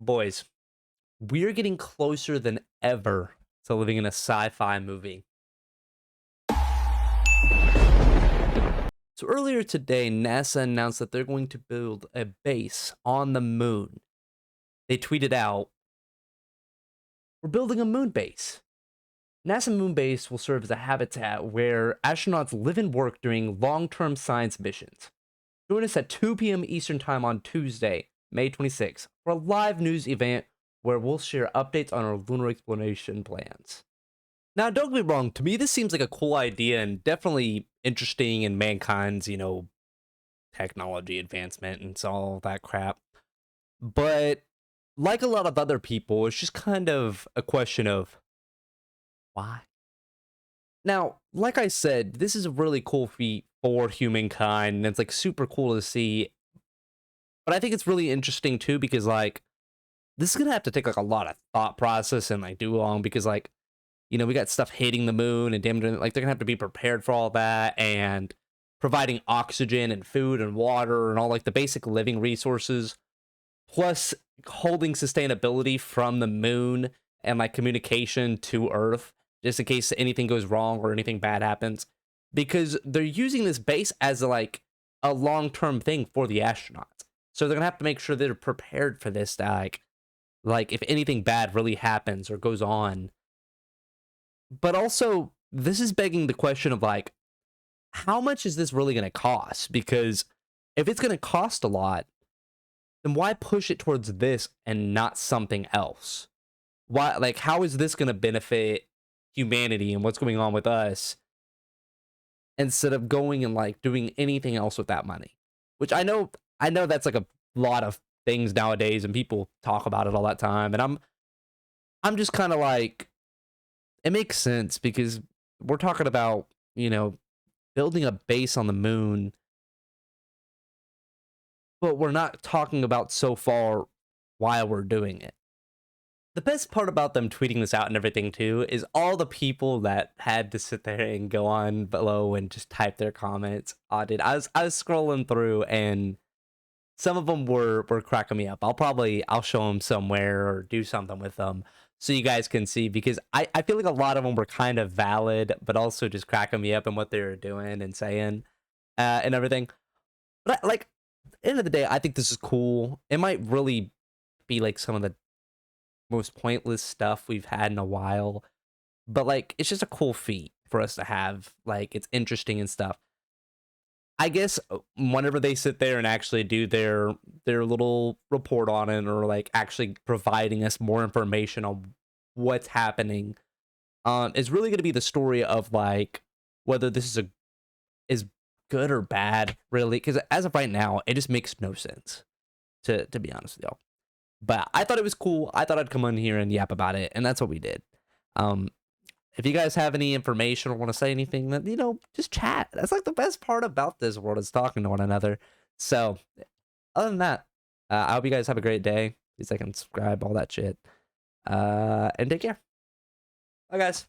Boys, we're getting closer than ever to living in a sci-fi movie. So earlier today, NASA announced that they're going to build a base on the moon. They tweeted out, "We're building a moon base. NASA Moon Base will serve as a habitat where astronauts live and work during long-term science missions. Join us at 2 p.m. Eastern Time on Tuesday, May 26th, for a live news event where we'll share updates on our lunar exploration plans." Now, don't get me wrong, to me, this seems like a cool idea and definitely interesting in mankind's, technology advancement and all that crap. But like a lot of other people, it's just kind of a question of why? Now, like I said, this is a really cool feat for humankind, and it's like super cool to see. But I think it's really interesting too because this is gonna have to take like a lot of thought process and do long because we got stuff hitting the moon and damaging like they're gonna have to be prepared for all that and providing oxygen and food and water and all like the basic living resources, plus holding sustainability from the moon and like communication to Earth just in case anything goes wrong or anything bad happens. Because they're using this base as a long-term thing for the astronauts. So they're gonna have to make sure they're prepared for this to, like if anything bad really happens or goes on. But also, this is begging the question of how much is this really going to cost? Because if it's going to cost a lot, then why push it towards this and not something else? Why, how is this going to benefit humanity and what's going on with us instead of going and doing anything else with that money? Which I know that's like a lot of things nowadays, and people talk about it all that time, and I'm just kind of it makes sense because we're talking about, building a base on the moon, but we're not talking about so far why we're doing it. The best part about them tweeting this out and everything too is all the people that had to sit there and go on below and just type their comments. Oh, dude, I was scrolling through and some of them were cracking me up. I'll show them somewhere or do something with them so you guys can see because I feel like a lot of them were kind of valid, but also just cracking me up in what they were doing and saying and everything. But at the end of the day, I think this is cool. It might really be like some of the most pointless stuff we've had in a while, but it's just a cool feat for us to have. It's interesting and stuff. I guess whenever they sit there and actually do their little report on it or actually providing us more information on what's happening, is really going to be the story of whether this is good or bad, really. Because as of right now, it just makes no sense to be honest with y'all. But I thought it was cool. I thought I'd come on here and yap about it, and that's what we did. Um, if you guys have any information or want to say anything, then just chat. That's the best part about this world is talking to one another. So, other than that, I hope you guys have a great day. Please like and subscribe, all that shit. And take care. Bye, guys.